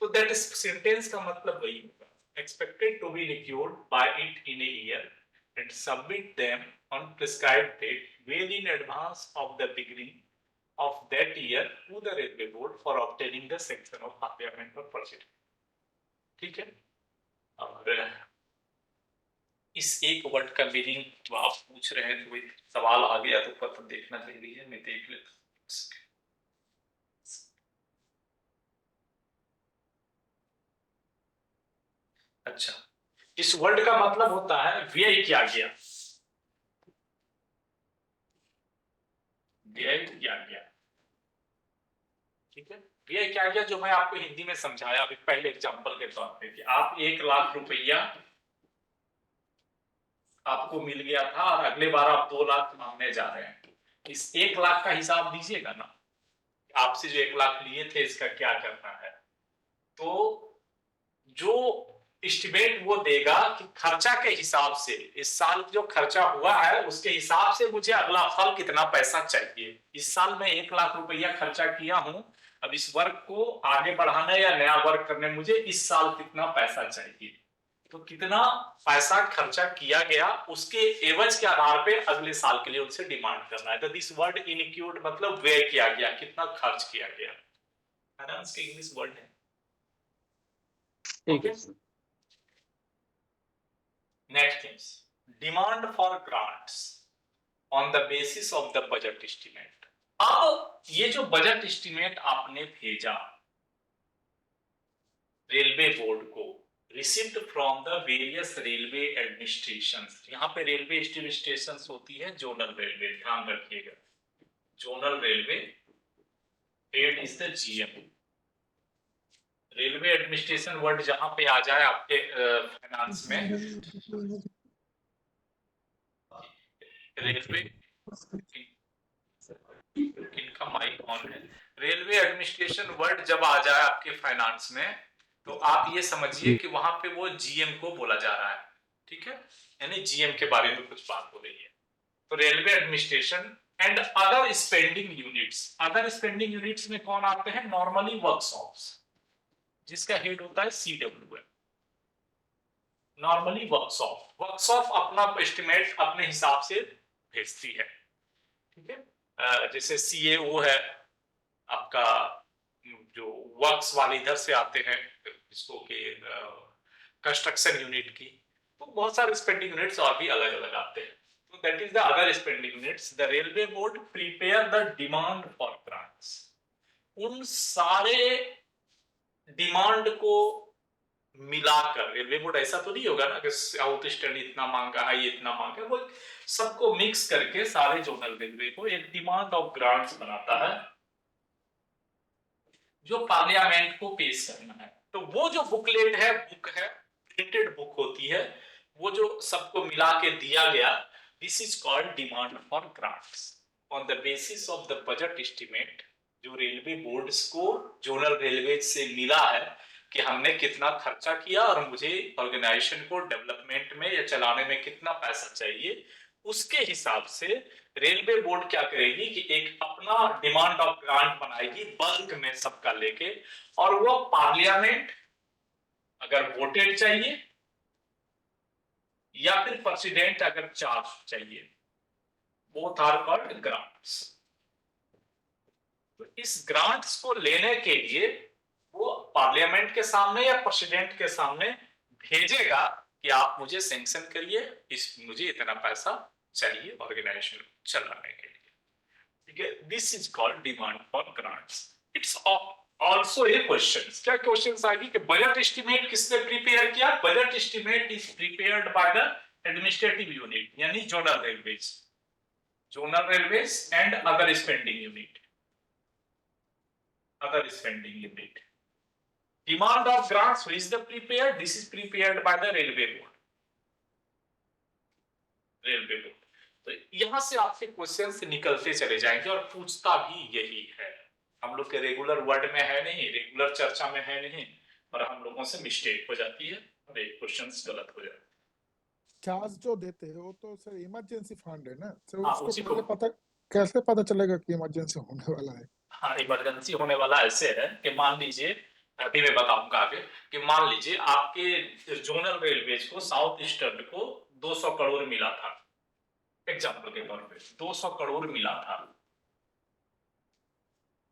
तो दैट इज सेंटेंस का मतलब वही होगा, expected to be recurred by it in a year and submit them on prescribed date well in advance of the beginning of that year to the railway board for obtaining the sanction of parliament और proceeding. ठीक है, और इस एक word का meaning जो आप पूछ रहे हैं, तो सवाल आ गया तो पत्र देखना चाहिए, मैं देख लेता हूं। अच्छा, इस वर्ड का मतलब होता है व्यय किया गया, व्यय किया गया। ठीक है, व्यय किया गया जो मैं आपको हिंदी में समझाया अभी पहले एग्जांपल के तौर पे कि आप 1 लाख रुपया आपको मिल गया था और अगले बार आप 2 लाख मांगने जा रहे हैं, इस 1 लाख का हिसाब दीजिएगा ना, आपसे जो 1 लाख लिए थे इसका क्या करना है। तो जो एस्टिमेट वो देगा कि खर्चा के हिसाब से इस साल जो खर्चा हुआ है उसके हिसाब से मुझे अगला फल कितना पैसा चाहिए। इस साल मैं 1 लाख रुपया खर्चा किया हूं, अब इस वर्क को आगे बढ़ाने या नया वर्क करने मुझे इस साल कितना पैसा चाहिए, तो कितना पैसा खर्चा किया गया उसके एवज के आधार पे अगले साल के लिए उनसे डिमांड करना है। तो दिस वर्ड इनक्यूर्ड मतलब व्यय किया गया, कितना खर्च किया गया, फाइनेंस के इंग्लिश वर्ड है। ठीक है sir. Next things, demand for grants on the basis of the budget estimate। अब ये जो बजट एस्टिमेट आपने भेजा रेलवे बोर्ड को, received from the various railway administrations, यहाँ पे रेलवे एडमिनिस्ट्रेशंस होती है जोनल रेलवे, ध्यान रखिएगा, zonal railway, head is the GM. Railway administration word जहां पे आ जाए आपके फाइनेंस में, रेलवे, इनका माइक ऑन है, रेलवे एडमिनिस्ट्रेशन वर्ड जब आ जाए आपके फाइनेंस में तो आप ये समझिए कि वहां पे वो जीएम को बोला जा रहा है। ठीक है, यानी जीएम के बारे में कुछ बात हो रही है। तो railway administration and other spending units, other spending units में कौन आते हैं, नॉर्मली वर्कशॉप्स, जिसका हेड होता है सीडब्ल्यूएम, नॉर्मली वर्कशॉप अपना एस्टिमेट अपने हिसाब से भेजती है। ठीक है, जैसे सीएओ है आपका, जो वर्क्स वाले इधर से आते हैं, जिसको कि कंस्ट्रक्शन यूनिट की, तो बहुत सारे स्पेंडिंग यूनिट्स और भी अलग अलग आते हैं। तो that is the other spending units. The railway board prepare the demand for grants, उन सारे डिमांड को मिलाकर, रेलवे बोर्ड ऐसा तो नहीं होगा ना कि साउथ ईस्टर्न इतना मांगा है, ये इतना मांगा है, वो सबको मिक्स करके सारे जोनल रेलवे को एक डिमांड ऑफ ग्रांट्स बनाता है जो पार्लियामेंट को पेश करना है। तो वो जो बुकलेट है, बुक है, प्रिंटेड बुक होती है, वो जो सबको मिला के दिया गया, this is called demand for grants on the basis of the budget estimate, जो रेलवे बोर्ड्स को जोनल रेलवे से मिला है, कि हमने कितना खर्चा किया और मुझे ऑर्गेनाइजेशन को डेवलपमेंट में या चलाने में कितना पैसा चाहिए, उसके हिसाब से रेलवे बोर्ड क्या करेगी कि एक अपना डिमांड ऑफ ग्रांट बनाएगी बल्क में सबका लेके, और वो पार्लियामेंट अगर वोटेड चाहिए या फिर प्रेसिडेंट अगर चार्ज चाहिए, बोथ आर कॉल्ड ग्रांट्स। तो इस ग्रांट्स को लेने के लिए वो पार्लियामेंट के सामने या प्रेसिडेंट के सामने भेजेगा कि आप मुझे सैंक्शन करिए, मुझे इतना पैसा चाहिए ऑर्गेनाइजेशन को चलाने के लिए। ठीक है, this is called demand for grants. It's also a question, क्या क्वेश्चन आएगी कि बजट एस्टिमेट किसने प्रिपेयर किया? Budget estimate is prepared by the administrative unit, यानी zonal railways and other spending unit. Demand of grants, who is the prepared? This is prepared by the railway board. तो यहां से आपके questions निकलते चले जाएंगे और पूछता भी यही है। हम लोग के रेगुलर वर्ड में है नहीं, रेगुलर चर्चा में है नहीं, और हम लोगों से मिस्टेक हो जाती है और एक क्वेश्चंस गलत हो जाते हैं। चार्ज जो देते हैं वो तो सर इमरजेंसी फंड है ना सर, हाँ, उसको उसी पहले को- कैसे पता चलेगा कि इमरजेंसी होने वाला है? हाँ, इमरजेंसी होने वाला ऐसे है कि मान लीजिए, अभी मैं बताऊंगा आगे, कि मान लीजिए आपके जोनल रेलवेज को, साउथ ईस्टर्न को 200 करोड़ मिला था, एग्जाम्पल के तौर पे 200 करोड़ मिला था।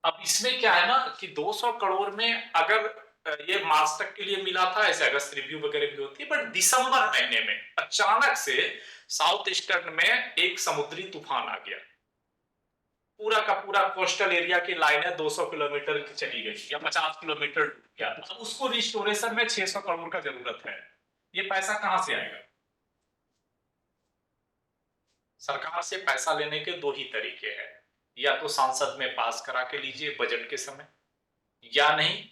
अब इसमें क्या है ना कि 200 करोड़ में अगर ये मार्च तक के लिए मिला था, ऐसे अगस्त रिव्यू वगैरह भी होती है, बट दिसंबर महीने में अचानक से साउथ ईस्टर्न में एक समुद्री तूफान आ गया, पूरा का पूरा कोस्टल एरिया की लाइनें 200 किलोमीटर की चली गई या 50 किलोमीटर डूब गया। अब उसको रिस्टोरेशन में 600 करोड़ का जरूरत है। ये पैसा कहां से आएगा? सरकार से पैसा लेने के दो ही तरीके हैं, या तो सांसद में पास करा के लीजिए बजट के समय, या नहीं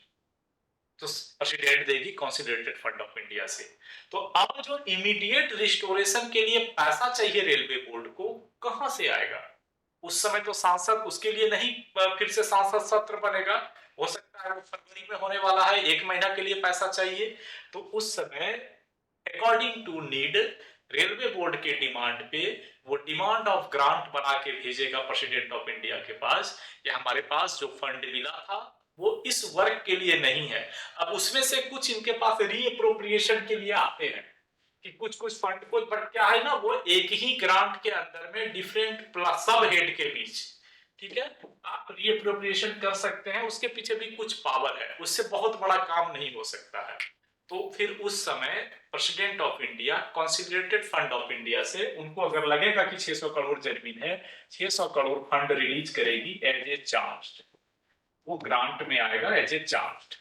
तो प्रेसिडेंट देगी कंसोलिडेटेड फंड ऑफ इंडिया से। तो अब जो इमीडिएट रिस्टोरेशन के लिए पैसा चाहिए रेलवे बोर्ड को, कहां से आएगा? उस समय तो सांसद उसके लिए नहीं, फिर से सांसद सत्र बनेगा, हो सकता है वो फरवरी में होने वाला है, 1 महीना के लिए पैसा चाहिए। तो उस समय according to need railway board के डिमांड पे वो डिमांड ऑफ ग्रांट बना के भेजेगा प्रेसिडेंट ऑफ इंडिया के पास कि हमारे पास जो फंड मिला था वो इस वर्क के लिए नहीं है। अब उसमें से कुछ इनके पास रीअप्रोप्रिएशन के लिए आते हैं कि कुछ फंड को, बट क्या है ना, वो एक ही ग्रांट के अंदर में डिफरेंट सब हेड के बीच, ठीक है, आप रीअप्रोप्रिएशन कर सकते हैं, उसके पीछे भी कुछ पावर है, उससे बहुत बड़ा काम नहीं हो सकता है। तो फिर उस समय president of India consolidated fund of India से उनको अगर लगेगा कि 600 करोड़ जमीन है, 600 करोड़ फंड रिलीज करेगी एज ए चार्ज, वो ग्रांट में आएगा एज ए चार्ज,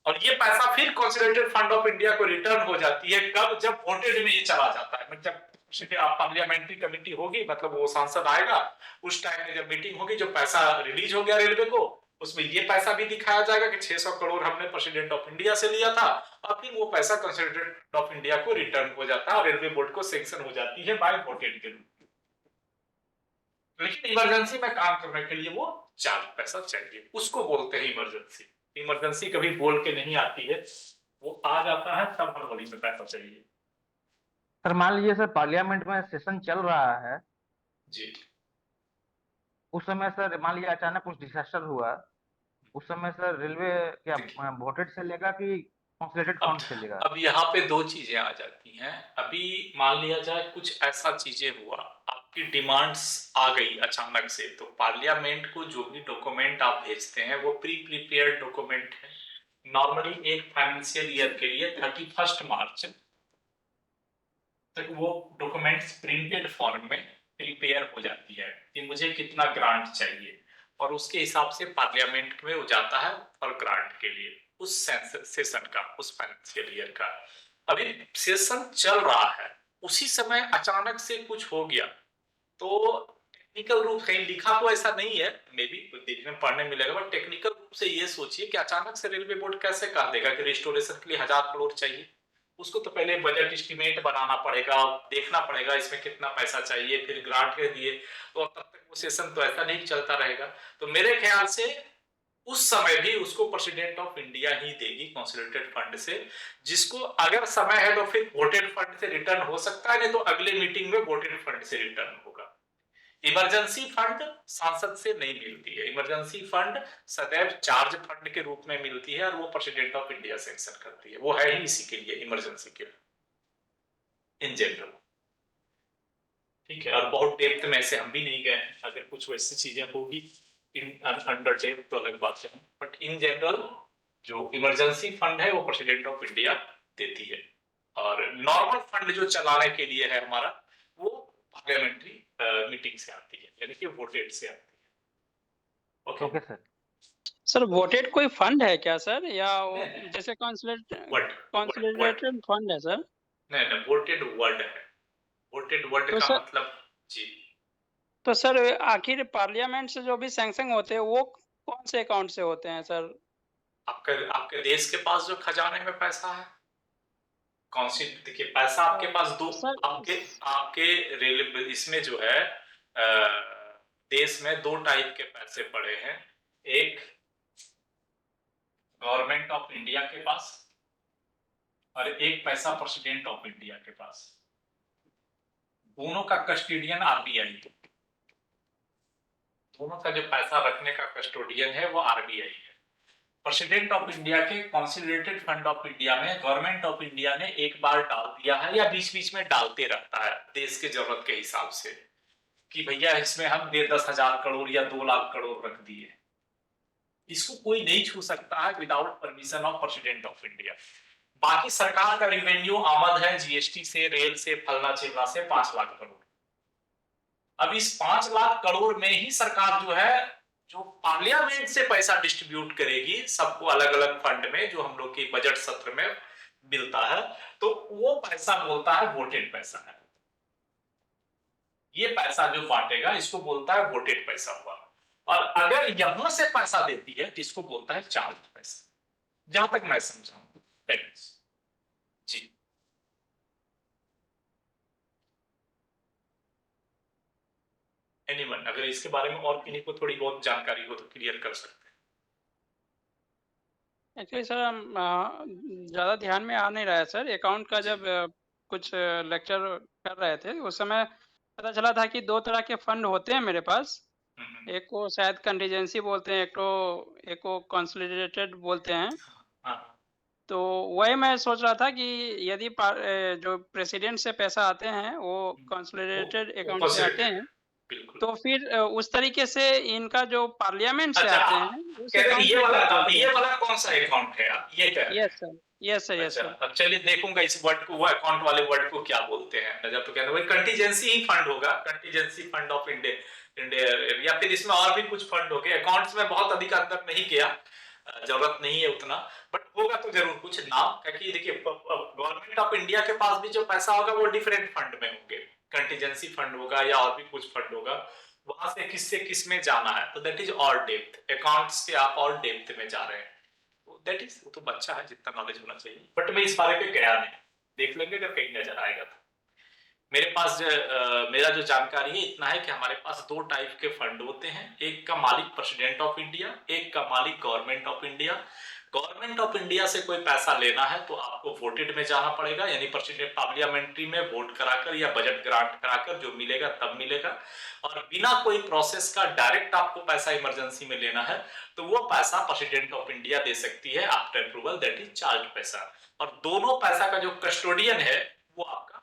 और ये पैसा फिर कंसोलिडेटेड फंड ऑफ इंडिया को रिटर्न हो जाती है। कब? जब वोटेड में ये चला जाता है, मतलब जब पार्लियामेंट्री कमेटी होगी, मतलब वो सांसद आएगा, उस टाइम में जब मीटिंग होगी, जो पैसा रिलीज हो गया रेलवे को, उसमें ये पैसा भी दिखाया जाएगा कि 600 करोड़ हमने प्रेसिडेंट ऑफ इंडिया से लिया था, और फिर वो पैसा कंसोलिडेटेड ऑफ इंडिया को रिटर्न हो जाता है और रेलवे बोर्ड को सैंक्शन हो जाती है बाय वोटेड के रूप में। लेकिन इमरजेंसी में काम करने के लिए वो चार्ज पैसा चाहिए, उसको बोलते हैं इमरजेंसी। इमरजेंसी कभी बोल के नहीं आती है, वो आ जाता है तब हड़बड़ी में पैसा चाहिए। सर मान लीजिए सर पार्लियामेंट में सेशन चल रहा है जी, उस समय सर मान लीजिए अचानक कुछ डिसास्टर हुआ, उस समय सर रेलवे क्या वोटेड से लेगा कि कंसोलिडेटेड फंड से लेगा? अब यहाँ पे दो चीजें आ जाती हैं। अभी मान लिया जाए कुछ ऐसा चीजें हुआ, आपकी डिमांड्स आ गई अचानक से, तो पार्लियामेंट को जो भी डॉक्यूमेंट आप भेजते हैं वो प्रिपेयर्ड डॉक्यूमेंट है। नॉर्मली एक फाइनेंशियल ईयर के लिए 31 मार्च तक वो डॉक्यूमेंट्स प्रिंटेड फॉर्म में प्रिपेयर हो जाती है कि मुझे कितना ग्रांट चाहिए, और उसके हिसाब से पार्लियामेंट में हो जाता है और ग्रांट के लिए उस सेशन का, उस फाइनेंशियल ईयर का। अभी सेशन चल रहा है, उसी समय अचानक से कुछ हो गया, तो टेक्निकल रूप से लिखा तो ऐसा नहीं है, मे बी देखने पढ़ने मिलेगा, बट टेक्निकल रूप से ये सोचिए कि अचानक से रेलवे बोर्ड कैसे कह देगा कि रिस्टोरेशन के लिए 1000 करोड़ चाहिए। उसको तो पहले बजट एस्टिमेट बनाना पड़ेगा, देखना पड़ेगा इसमें कितना पैसा चाहिए, फिर ग्रांट के दिए, तो तब तक वो सेशन तो ऐसा नहीं चलता रहेगा। तो मेरे ख्याल से उस समय भी उसको प्रेसिडेंट ऑफ इंडिया ही देगी कंसोलिडेटेड फंड से, जिसको अगर समय है तो फिर वोटेड फंड से रिटर्न हो सकता है, नहीं तो अगले मीटिंग में वोटेड फंड से रिटर्न होगा। इमरजेंसी फंड सांसद से नहीं मिलती है, इमरजेंसी फंड सदैव चार्ज फंड के रूप में मिलती है और वो प्रेसिडेंट ऑफ इंडिया सैंक्शन करती है, वो है ही इसी के लिए, इमरजेंसी के लिए इन जनरल। ठीक है, और बहुत डेप्थ में ऐसे हम भी नहीं गए, अगर कुछ वैसी चीजें होगी इन अंडर डेप्थ तो अलग बात है, बट इन जनरल जो इमरजेंसी फंड है वो प्रेसिडेंट ऑफ इंडिया देती है, और नॉर्मल फंड जो चलाने के लिए है हमारा वो पार्लियामेंट्री मीटिंग से आती है, यानी कि वोटेड से आती है। Okay okay sir. Sir voted कोई फंड है क्या सर, या नहीं, जैसे वर्ड कंसोलिडेटेड फंड है सर? नहीं, वोटेड वर्ड है, वोटेड वर्ड तो का सर मतलब जी। तो सर आखिर पार्लियामेंट से जो भी सैंक्शन होते हैं वो कौन से अकाउंट से होते हैं सर? आपके देश के पास जो खजाने में पैसा है, कौन सी, देखिए पैसा आपके पास दो, सर आपके आपके रेल इसमें जो है देश में दो टाइप के पैसे पड़े हैं, एक गवर्नमेंट ऑफ इंडिया के पास और एक पैसा प्रेसिडेंट ऑफ इंडिया के पास। दोनों का कस्टोडियन आरबीआई है, दोनों का जो पैसा रखने का कस्टोडियन है वो आरबीआई है। प्रेसिडेंट ऑफ इंडिया के कंसोलिडेटेड फंड ऑफ इंडिया में गवर्नमेंट ऑफ इंडिया ने एक बार डाल दिया है या बीच बीच में डालते रहता है देश के जरूरत के हिसाब से, कि भैया इसमें हम 10,000 करोड़ या 2 लाख करोड़ रख दिए, इसको कोई नहीं छू सकता है without permission of president of India. बाकी सरकार का रेवेन्यू आमद है जीएसटी से, रेल से, फलना चिलना से 5 लाख करोड़। अब इस 5 लाख करोड़ में ही सरकार जो है, जो पार्लियामेंट से पैसा डिस्ट्रीब्यूट करेगी सबको अलग अलग फंड में, जो हम लोग के बजट सत्र में मिलता है, तो वो पैसा बोलता है वोटेड पैसा है। ये पैसा जो बांटेगा इसको बोलता है वोटेड पैसा हुआ, और अगर यहां से पैसा देती है तो इसको बोलता है चार्ज पैसा, जहां तक मैं समझा हूं। जी एनीवन अगर इसके बारे में और किन्हीं को थोड़ी बहुत जानकारी हो तो क्लियर कर सकते हैं। एक्चुअली सर ज़्यादा ध्यान में आ नहीं रहा है सर, अकाउंट का जी। जब कुछ लेक्चर कर रहे थे उस समय पता चला था कि दो तरह के फंड होते हैं मेरे पास। एक को शायद कंटीजेंसी बोलते हैं, एक को कंसोलिडेटेड बोलते हैं। हाँ तो वही मैं सोच रहा था कि यदि जो प्रेसिडेंट से पैसा आते हैं वो कंसोलिडेटेड अकाउंट से आते हैं, बिल्कुल। तो फिर उस तरीके से इनका जो पार्लियामेंट से अच्छा, आते आप हैं उस कह रहे हैं अकाउंट ये में वाला, क्या अब बोलते ये हैं? वाला कौन सा अकाउंट है, आप ये कह रहे हैं? Yes sir, yes sir, yes अच्छा, सर। अब चलिए देखूंगा इस वर्ड को, वो अकाउंट वाले वर्ड को क्या बोलते हैं। नजर तो कहते हैं वही कंटीजेंसी ही फंड होगा, कंटीजेंसी फंड ऑफ इंडिया, या फिर इसमें और भी कुछ फंड हो गए। अकाउंट्स में बहुत अधिक अंदर नहीं किया, जरूरत नहीं है उतना, बट होगा तो जरूर कुछ नाम, क्योंकि देखिए गवर्नमेंट ऑफ इंडिया के पास भी जो पैसा होगा वो डिफरेंट फंड में होंगे, कंटीजेंसी फंड होगा या और भी कुछ फंड होगा, वहां से किससे किस में जाना है, तो दैट इज और डेप्थ, अकाउंट्स के आप और डेप्थ में जा रहे हैं, दैट इज, वो तो बच्चा है जितना नॉलेज होना चाहिए, बट मैं इस बारे पे गया नहीं, देख लेंगे जब कहीं नजर आएगा तो। मेरे पास मेरा जो जानकारी है इतना है कि हमारे पास दो टाइप के फंड होते हैं, एक का मालिक प्रेसिडेंट ऑफ इंडिया, एक का मालिक government of India. Government of India से कोई पैसा लेना है तो आपको वोटेड में जाना पड़ेगा, यानी प्रेसिडेंट पार्लियामेंट्री में वोट कराकर या बजट ग्रांट कराकर जो मिलेगा तब मिलेगा, और बिना कोई प्रोसेस का डायरेक्ट आपको पैसा इमरजेंसी में लेना है तो वो पैसा प्रेसिडेंट ऑफ इंडिया दे सकती है after approval, that is charge पैसा। और दोनों पैसा का जो कस्टोडियन है वो आपका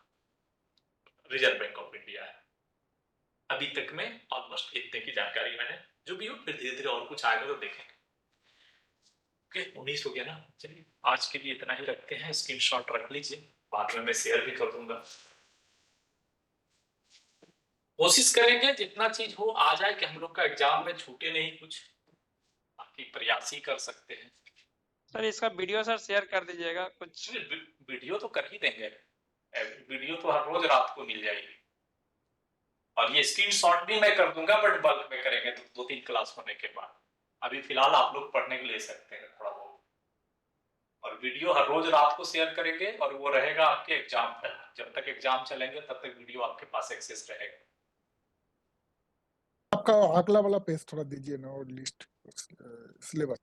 रिजर्व बैंक ऑफ इंडिया है। अभी तक में ऑलमोस्ट इतने की जानकारी मैंने, जो भी हो फिर धीरे धीरे और कुछ आएगा तो देखेंगे। ओके, 19 हो गया ना, चलिए आज के लिए इतना ही रखते हैं, स्क्रीनशॉट रख लीजिए, बाद में मैं शेयर भी कर दूंगा। कोशिश करेंगे जितना चीज हो आ जाए कि हम लोग का एग्जाम में छूटे नहीं कुछ, बाकी प्रयास ही कर सकते हैं। सर इसका वीडियो सर शेयर कर दीजिएगा कुछ। वीडियो तो कर ही देंगे, वीडियो तो हर रोज रात को मिल जाएगी, और ये स्क्रीनशॉट भी मैं कर दूंगा, बट बल्क में करेंगे तो 2-3 क्लास होने के बाद। अभी फिलहाल आप लोग पढ़ने के ले सकते हैं थोड़ा बहुत, और वीडियो हर रोज रात को शेयर करेंगे, और वो रहेगा आपके एग्जाम तक, जब तक एग्जाम चलेंगे तब तक वीडियो आपके पास एक्सेस रहेगा। आपका अगला वाला पेज थोड़ा दीजिए ना, और लिस्ट सिलेबस।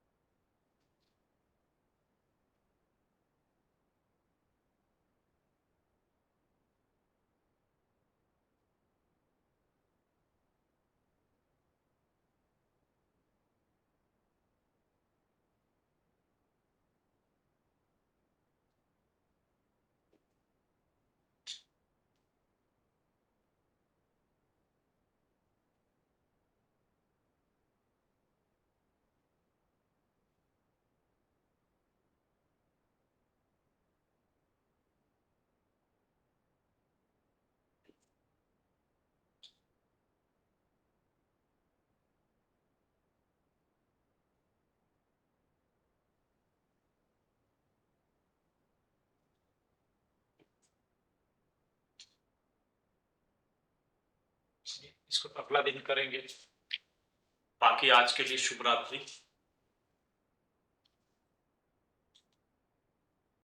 इसको अगला दिन करेंगे। बाकी आज के लिए शुभ रात्रि।